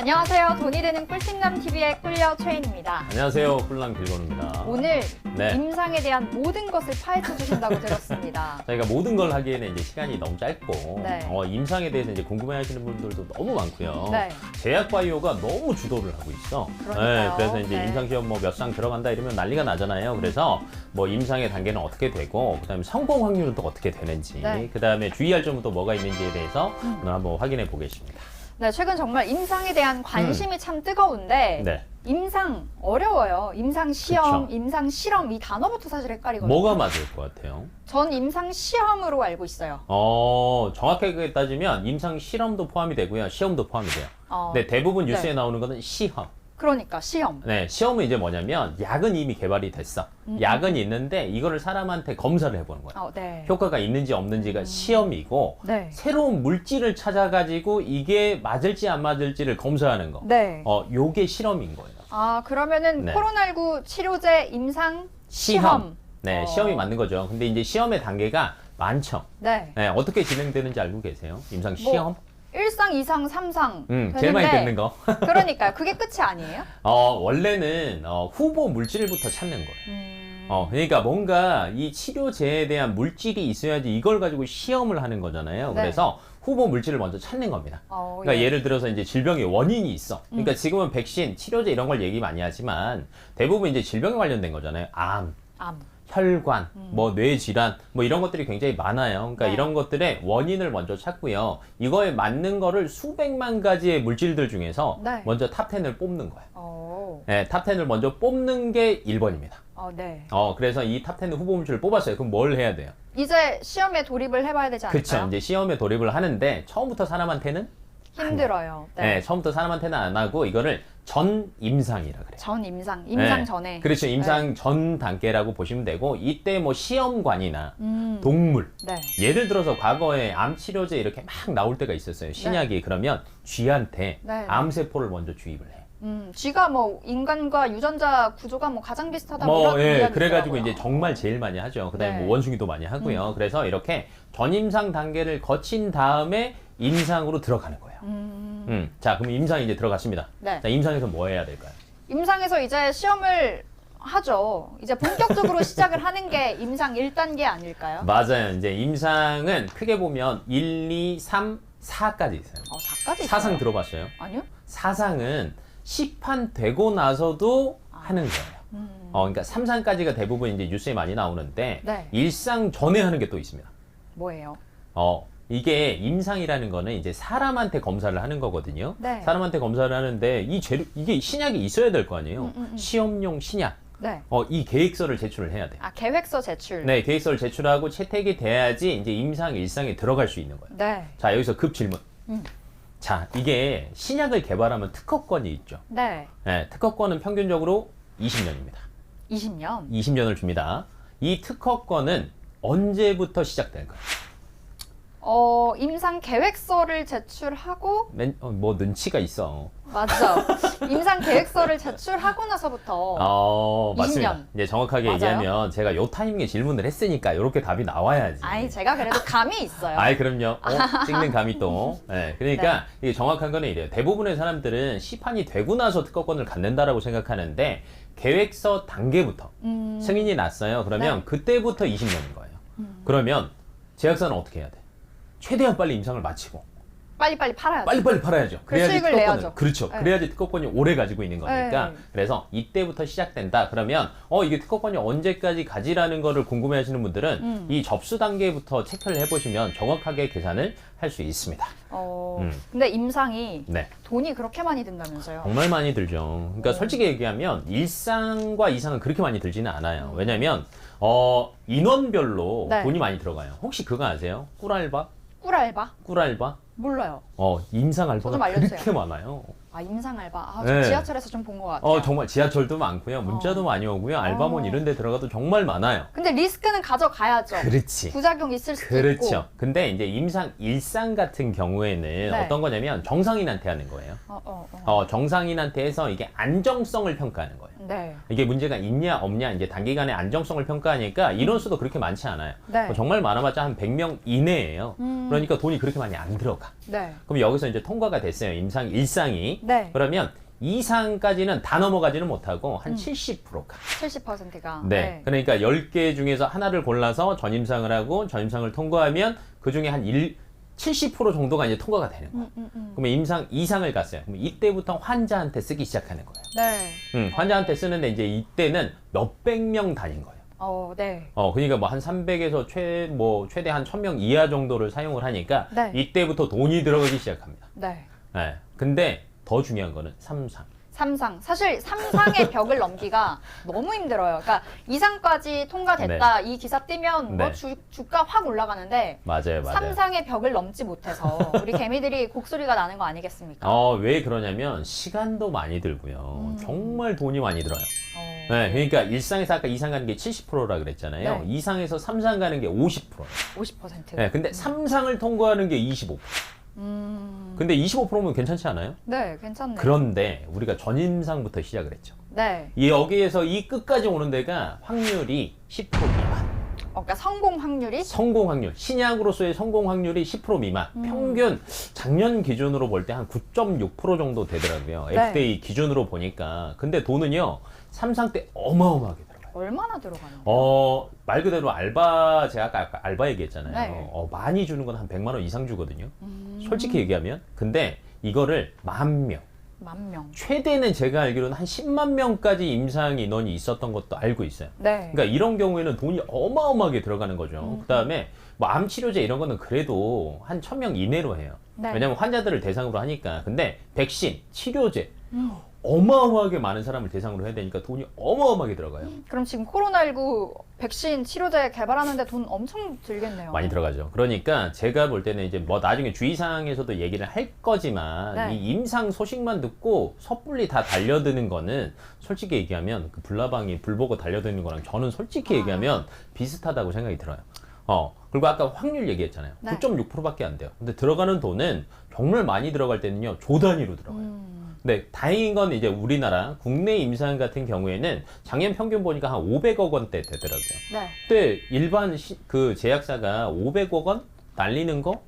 안녕하세요. 돈이 되는 꿀팁남TV의 꿀려 최인입니다. 안녕하세요. 꿀남 길건우입니다. 오늘 네. 임상에 대한 모든 것을 파헤쳐 주신다고 들었습니다. 저희가 모든 걸 하기에는 이제 시간이 너무 짧고 네. 임상에 대해서 이제 궁금해하시는 분들도 너무 많고요. 네. 제약바이오가 너무 주도를 하고 있어. 그러니까요. 그래서 이제 네. 임상 시험 뭐 몇 상 들어간다 이러면 난리가 나잖아요. 그래서 뭐 임상의 단계는 어떻게 되고, 그다음에 성공 확률은 또 어떻게 되는지, 네. 그다음에 주의할 점은 또 뭐가 있는지에 대해서 오늘 한번 확인해 보겠습니다. 네, 최근 정말 임상에 대한 관심이 참 뜨거운데 네. 임상 어려워요. 임상 시험, 그쵸. 임상 실험 이 단어부터 사실 헷갈리거든요. 뭐가 맞을 것 같아요? 전 임상 시험으로 알고 있어요. 정확하게 따지면 임상 실험도 포함이 되고요. 시험도 포함이 돼요. 근데 대부분 뉴스에 네. 나오는 거는 시험. 그러니까 시험. 네, 시험은 이제 뭐냐면 약은 이미 개발이 됐어. 약은 있는데 이거를 사람한테 검사를 해보는 거야. 네. 효과가 있는지 없는지가 시험이고, 네. 새로운 물질을 찾아가지고 이게 맞을지 안 맞을지를 검사하는 거. 네. 요게 실험인 거예요. 아, 그러면은 네. 코로나19 치료제 임상 시험. 네, 시험이 맞는 거죠. 근데 이제 시험의 단계가 많죠. 네. 네, 어떻게 진행되는지 알고 계세요? 임상 뭐, 시험? 1상, 2상, 3상. 제일 많이 듣는 거. 그러니까요. 그게 끝이 아니에요? 원래는 후보 물질부터 찾는 거예요. 그러니까 뭔가 이 치료제에 대한 물질이 있어야지 이걸 가지고 시험을 하는 거잖아요. 네. 그래서 후보 물질을 먼저 찾는 겁니다. 그러니까 예. 예를 들어서 이제 질병의 원인이 있어. 그러니까 지금은 백신, 치료제 이런 걸 얘기 많이 하지만 대부분 이제 질병에 관련된 거잖아요. 암, 혈관, 뭐 뇌질환, 뭐 이런 것들이 굉장히 많아요. 그러니까 네. 이런 것들의 원인을 먼저 찾고요. 이거에 맞는 거를 수백만 가지의 물질들 중에서 네. 먼저 탑10을 뽑는 거예요. 오. 네, 탑10을 먼저 뽑는 게 1번입니다. 네. 그래서 이 탑10 후보 물질을 뽑았어요. 그럼 뭘 해야 돼요? 이제 시험에 돌입을 해봐야 되지 않을까요? 그쵸. 이제 시험에 돌입을 하는데 처음부터 사람한테는 힘들어요. 네, 처음부터 사람한테는 안 하고 이거를 전 임상이라 그래요. 전 임상 네. 전에. 그렇죠. 임상 전 단계라고 보시면 되고, 이때 뭐 시험관이나 동물, 네. 예를 들어서 과거에 암 치료제 이렇게 막 나올 때가 있었어요. 신약이. 그러면 쥐한테 네. 암세포를 먼저 주입을 해요. 쥐가 뭐 인간과 유전자 구조가 뭐 가장 비슷하다고 이런 이야기 그래가지고 있더라고요. 이제 정말 제일 많이 하죠. 그다음에 네. 뭐 원숭이도 많이 하고요. 그래서 이렇게 전임상 단계를 거친 다음에 임상으로 들어가는 거예요. 자, 그럼 임상 이제 들어갔습니다. 네. 자, 임상에서 뭐 해야 될까요? 임상에서 이제 시험을 하죠. 이제 본격적으로 시작을 하는 게 임상 1단계 아닐까요? 맞아요. 이제 임상은 크게 보면 1, 2, 3, 4까지 있어요. 4까지 있어요? 사상 들어봤어요? 아니요? 사상은 시판되고 나서도 하는 거예요. 그러니까 3상까지가 대부분 이제 뉴스에 많이 나오는데, 네. 1상 전에 하는 게 또 있습니다. 뭐예요? 이게 임상이라는 거는 이제 사람한테 검사를 하는 거거든요. 네. 사람한테 검사를 하는데 이게 신약이 있어야 될 거 아니에요. 시험용 신약. 네. 이 계획서를 제출을 해야 돼요. 계획서 제출. 네, 계획서를 제출하고 채택이 돼야지 이제 임상 일상에 들어갈 수 있는 거예요. 네. 자, 여기서 급 질문. 자, 이게 신약을 개발하면 특허권이 있죠. 네. 네, 특허권은 평균적으로 20년입니다. 20년. 20년을 줍니다. 이 특허권은 언제부터 시작될까요? 임상 계획서를 제출하고 뭐 눈치가 있어. 맞죠. 임상 계획서를 제출하고 나서부터 맞습니다. 20년. 이제 정확하게 맞아요? 얘기하면 제가 요 타이밍에 질문을 했으니까 이렇게 답이 나와야지. 제가 그래도 감이 있어요. 그럼요. 찍는 감이 또. 네, 그러니까 이게 정확한 거는 이래요. 대부분의 사람들은 시판이 되고 나서 특허권을 갖는다라고 생각하는데, 계획서 단계부터 승인이 났어요. 그러면 네. 그때부터 20년인 거예요. 그러면 제약사는 어떻게 해야 돼? 최대한 빨리 임상을 마치고 빨리빨리 팔아야죠. 빨리빨리 팔아야죠. 그 수익을 내야죠. 그렇죠. 네. 그래야지 특허권이 오래 가지고 있는 거니까. 네. 그래서 이때부터 시작된다. 그러면 이게 특허권이 언제까지 가지라는 거를 궁금해 하시는 분들은 이 접수 단계부터 체크를 해보시면 정확하게 계산을 할 수 있습니다. 근데 임상이 네. 돈이 그렇게 많이 든다면서요? 정말 많이 들죠. 그러니까 솔직히 얘기하면 1상과 2상은 그렇게 많이 들지는 않아요. 왜냐면 인원별로 네. 돈이 많이 들어가요. 혹시 그거 아세요? 꿀알바? 꿀알바? 꿀알바? 몰라요. 임상 저 알바가 좀 알려주세요. 그렇게 많아요. 임상 알바. 저 네. 지하철에서 좀 본 것 같아요. 정말 지하철도 많고요. 문자도 많이 오고요. 알바몬 이런 데 들어가도 정말 많아요. 근데 리스크는 가져가야죠. 그렇지. 부작용 있을 수도 그렇죠. 있고. 근데 이제 임상 1상 같은 경우에는 네. 어떤 거냐면 정상인한테 하는 거예요. 정상인한테 해서 이게 안정성을 평가하는 거예요. 네. 이게 문제가 있냐 없냐 이제 단기간의 안정성을 평가하니까 인원수도 그렇게 많지 않아요. 네. 정말 많아봤자 한 100명 이내예요. 그러니까 돈이 그렇게 많이 안 들어가. 네. 그럼 여기서 이제 통과가 됐어요. 임상 1상이. 네. 그러면 2상까지는 다 넘어가지는 못하고 한 70%가. 70%가. 네. 그러니까 10개 중에서 하나를 골라서 전임상을 하고 전임상을 통과하면 그 중에 한 70% 정도가 이제 통과가 되는 거예요. 그러면 임상 2상을 갔어요. 그럼 이때부터 환자한테 쓰기 시작하는 거예요. 네. 환자한테 쓰는데 이제 이때는 몇백 명 단위인 거예요. 네. 그러니까 뭐 한 300에서 최대 한 1000명 이하 정도를 사용을 하니까 네. 이때부터 돈이 들어가기 시작합니다. 네. 네. 근데 더 중요한 거는 3상. 3상. 사실 3상의 벽을 넘기가 너무 힘들어요. 그러니까 2상까지 통과됐다. 이 기사 뜨면 뭐 네. 주가 확 올라가는데 맞아요. 3상의 벽을 넘지 못해서 우리 개미들이 곡소리가 나는 거 아니겠습니까? 왜 그러냐면 시간도 많이 들고요. 정말 돈이 많이 들어요. 네, 그러니까 1상에서 아까 2상 가는 게 70%라 그랬잖아요. 네. 2상에서 3상 가는 게 50%예요. 50%. 네, 근데 3상을 통과하는 게 25%. 근데 25%면 괜찮지 않아요? 네, 괜찮네요. 그런데 우리가 전임상부터 시작을 했죠. 네. 여기에서 이 끝까지 오는 데가 확률이 10% 미만. 그러니까 성공 확률이 성공 확률, 신약으로서의 성공 확률이 10% 미만. 평균 작년 기준으로 볼 때 한 9.6% 정도 되더라고요. 네. FDA 기준으로 보니까. 근데 돈은요, 3상 때 어마어마하게 들어가요. 얼마나 들어가나요? 말 그대로 제가 아까 알바 얘기했잖아요. 네. 많이 주는 건 한 100만 원 이상 주거든요. 솔직히 얘기하면. 근데 이거를 10,000명. 10,000명. 최대는 제가 알기로는 한 10만 명까지 임상 인원이 있었던 것도 알고 있어요. 네. 그러니까 이런 경우에는 돈이 어마어마하게 들어가는 거죠. 그다음에 뭐 암 치료제 이런 거는 그래도 한 1,000명 이내로 해요. 네. 왜냐면 환자들을 대상으로 하니까. 근데 백신, 치료제 어마어마하게 많은 사람을 대상으로 해야 되니까 돈이 어마어마하게 들어가요. 그럼 지금 코로나19 백신 치료제 개발하는데 돈 엄청 들겠네요. 많이 들어가죠. 그러니까 제가 볼 때는 이제 뭐 나중에 주의사항에서도 얘기를 할 거지만 네. 이 임상 소식만 듣고 섣불리 다 달려드는 거는 솔직히 얘기하면 그 불나방이 불 보고 달려드는 거랑 저는 솔직히 얘기하면 비슷하다고 생각이 들어요. 그리고 아까 확률 얘기했잖아요. 네. 9.6%밖에 안 돼요. 근데 들어가는 돈은 정말 많이 들어갈 때는요, 조 단위로 들어가요. 네, 다행인 건 이제 우리나라 국내 임상 같은 경우에는 작년 평균 보니까 한 500억 원대 되더라고요. 네. 그때 일반 그 제약사가 500억 원 날리는 거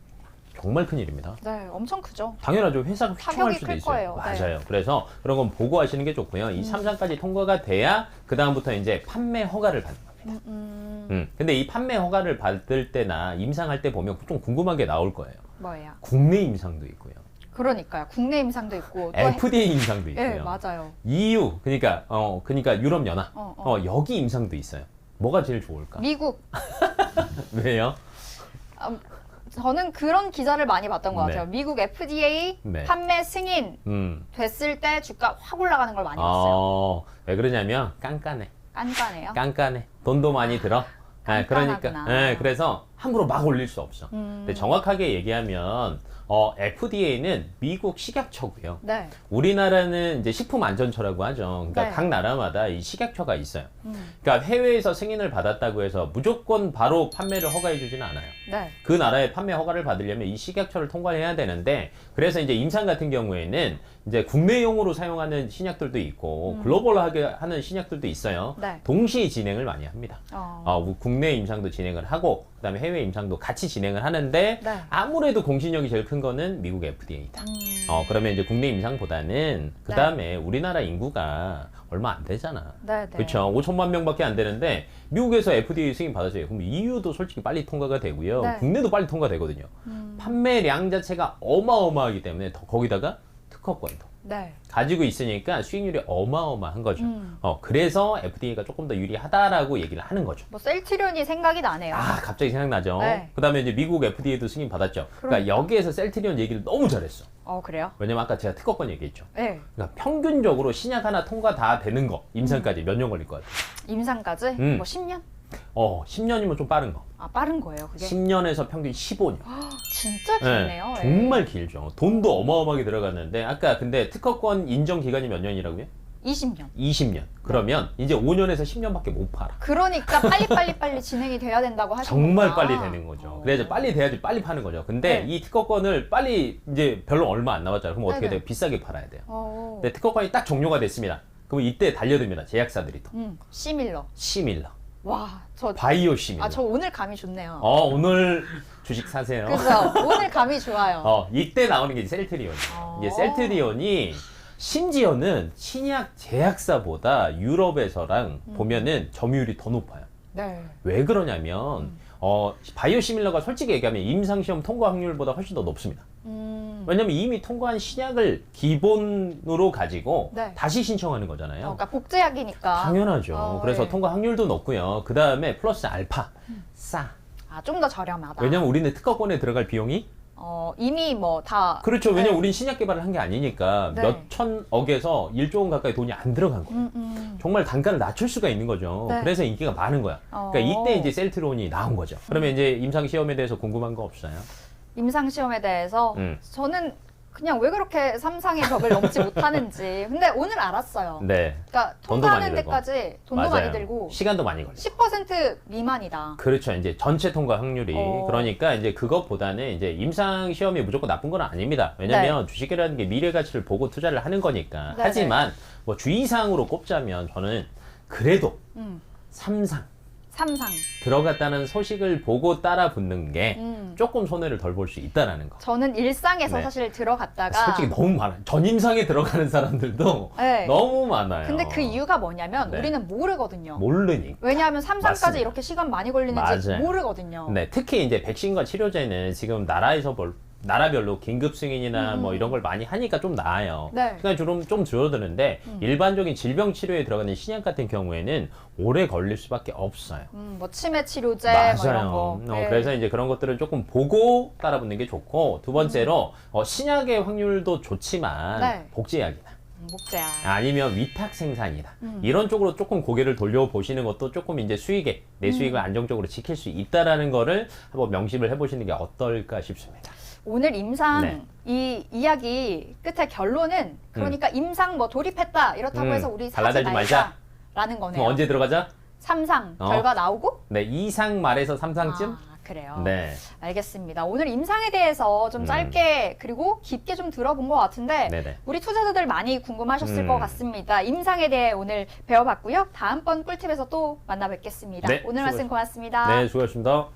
정말 큰일입니다. 네, 엄청 크죠. 당연하죠. 회사가 휘청할 타격이 수도 클 있어요. 거예요. 맞아요. 그래서 그런 건 보고하시는 게 좋고요. 이 3상까지 통과가 돼야 그 다음부터 이제 판매 허가를 받는 겁니다. 근데 이 판매 허가를 받을 때나 임상할 때 보면 좀 궁금한 게 나올 거예요. 뭐예요? 국내 임상도 있고요. 그러니까요. 국내 임상도 있고 또 FDA 임상도 있고요. 네, 맞아요. EU, 그러니까 유럽 연합, 여기 임상도 있어요. 뭐가 제일 좋을까? 미국. 왜요? 저는 그런 기사를 많이 봤던 것 네. 같아요. 미국 FDA 네. 판매 승인 됐을 때 주가 확 올라가는 걸 많이 봤어요. 왜 그러냐면 깐깐해. 깐깐해요. 깐깐해. 돈도 많이 들어. 그러니까. 깐깐하구나. 그래서 함부로 막 올릴 수 없어. 근데 정확하게 얘기하면 FDA는 미국 식약처고요. 네. 우리나라는 이제 식품안전처라고 하죠. 그러니까 네. 각 나라마다 이 식약처가 있어요. 그러니까 해외에서 승인을 받았다고 해서 무조건 바로 판매를 허가해 주지는 않아요. 네. 그 나라의 판매 허가를 받으려면 이 식약처를 통과해야 되는데, 그래서 이제 임상 같은 경우에는 이제 국내용으로 사용하는 신약들도 있고 글로벌하게 하는 신약들도 있어요. 네. 동시에 진행을 많이 합니다. 국내 임상도 진행을 하고 그다음에 해외 임상도 같이 진행을 하는데 네. 아무래도 공신력이 제일 큰 거는 미국 FDA다. 그러면 이제 국내 임상보다는 그 다음에 우리나라 인구가 얼마 안 되잖아. 네, 네. 그렇죠. 5천만 명밖에 안 되는데 미국에서 FDA 승인 받았어요. 그럼 EU도 솔직히 빨리 통과가 되고요. 네. 국내도 빨리 통과되거든요. 판매량 자체가 어마어마하기 때문에 더 거기다가 특허권도 네. 가지고 있으니까 수익률이 어마어마한 거죠. 그래서 FDA가 조금 더 유리하다라고 얘기를 하는 거죠. 뭐 셀트리온이 생각이 나네요. 갑자기 생각나죠. 네. 그다음에 이제 미국 FDA도 승인 받았죠. 그러니까 여기에서 셀트리온 얘기를 너무 잘했어. 그래요? 왜냐면 아까 제가 특허권 얘기했죠. 네. 그러니까 평균적으로 신약 하나 통과 다 되는 거, 임상까지 몇 년 걸릴 것 같아요? 임상까지? 뭐 10년? 10년이면 좀 빠른 거. 빠른 거예요, 그게? 10년에서 평균 15년. 진짜 기네요. 정말 길죠. 돈도 어마어마하게 들어갔는데 아까 근데 특허권 인정 기간이 몇 년이라고요? 20년. 20년. 그러면 이제 5년에서 10년밖에 못 팔아. 그러니까 빨리 진행이 돼야 된다고 하시는 정말 빨리 되는 거죠. 그래서 빨리 돼야지 빨리 파는 거죠. 근데 네. 이 특허권을 빨리 이제 별로 얼마 안 남았잖아요. 그럼 어떻게 네네. 돼요? 비싸게 팔아야 돼요. 어. 근데 특허권이 딱 종료가 됐습니다. 그럼 이때 달려듭니다. 제약사들이 또. 시밀러. 시밀러. 와, 바이오 시밀러. 저 오늘 감이 좋네요. 오늘 주식 사세요. 그죠? 오늘 감이 좋아요. 이때 나오는 게 셀트리온이에요. 이게 셀트리온이 심지어는 신약 제약사보다 유럽에서랑 보면은 점유율이 더 높아요. 네. 왜 그러냐면 바이오시밀러가 솔직히 얘기하면 임상시험 통과 확률보다 훨씬 더 높습니다. 왜냐면 이미 통과한 신약을 기본으로 가지고 네. 다시 신청하는 거잖아요. 그러니까 복제약이니까. 당연하죠. 그래서 예. 통과 확률도 높고요. 그 다음에 플러스 알파 싸. 좀 더 저렴하다. 왜냐면 우리는 특허권에 들어갈 비용이 이미 뭐 다. 그렇죠. 왜냐면 우린 신약 개발을 한 게 아니니까 네. 몇 천억에서 1조 원 가까이 돈이 안 들어간 거예요. 정말 단가를 낮출 수가 있는 거죠. 네. 그래서 인기가 많은 거야. 그러니까 이때 이제 셀트론이 나온 거죠. 그러면 이제 임상 시험에 대해서 궁금한 거 없어요? 임상 시험에 대해서 저는 그냥 왜 그렇게 삼상의 벽을 넘지 못하는지. 근데 오늘 알았어요. 네. 그러니까 돈도 많이 통과하는 들고. 데까지 돈도 맞아요. 많이 들고 시간도 많이 걸려. 10% 미만이다. 그렇죠. 이제 전체 통과 확률이. 어. 그러니까 이제 그것보다는 이제 임상 시험이 무조건 나쁜 건 아닙니다. 왜냐면 주식이라는 게 미래 가치를 보고 투자를 하는 거니까. 네네. 하지만 뭐 주의사항으로 꼽자면 저는 그래도 삼상 삼상. 들어갔다는 소식을 보고 따라 붙는 게 조금 손해를 덜 볼 수 있다라는 거. 저는 일상에서 네. 사실 들어갔다가 솔직히 너무 많아요. 전임상에 들어가는 사람들도 네. 너무 많아요. 근데 그 이유가 뭐냐면 네. 우리는 모르거든요. 모르니까. 왜냐하면 삼상까지 맞습니다. 이렇게 시간 많이 걸리는지 맞아요. 모르거든요. 네, 특히 이제 백신과 치료제는 지금 나라별로 긴급 승인이나 뭐 이런 걸 많이 하니까 좀 나아요. 네. 그러니까 좀 줄어드는데 일반적인 질병 치료에 들어가는 신약 같은 경우에는 오래 걸릴 수밖에 없어요. 뭐 치매 치료제 뭐 이런 거. 네. 그래서 이제 그런 것들을 조금 보고 따라붙는 게 좋고 두 번째로 신약의 확률도 좋지만 네. 복제약이다. 목재야. 아니면 위탁 생산이다. 이런 쪽으로 조금 고개를 돌려보시는 것도 조금 이제 내 수익을 안정적으로 지킬 수 있다라는 거를 한번 명심을 해보시는 게 어떨까 싶습니다. 오늘 임상 네. 이 이야기 끝에 결론은 그러니까 임상 뭐 돌입했다 이렇다고 해서 우리 사지 달라들지 말자. 말자라는 거네요. 그럼 언제 들어가자? 삼상 결과 나오고? 네, 2상 말에서 3상쯤? 그래요. 네. 알겠습니다. 오늘 임상에 대해서 좀 짧게 그리고 깊게 좀 들어본 것 같은데 네네. 우리 투자자들 많이 궁금하셨을 것 같습니다. 임상에 대해 오늘 배워봤고요. 다음번 꿀팁에서 또 만나 뵙겠습니다. 네, 오늘 말씀 고맙습니다. 네, 수고하셨습니다.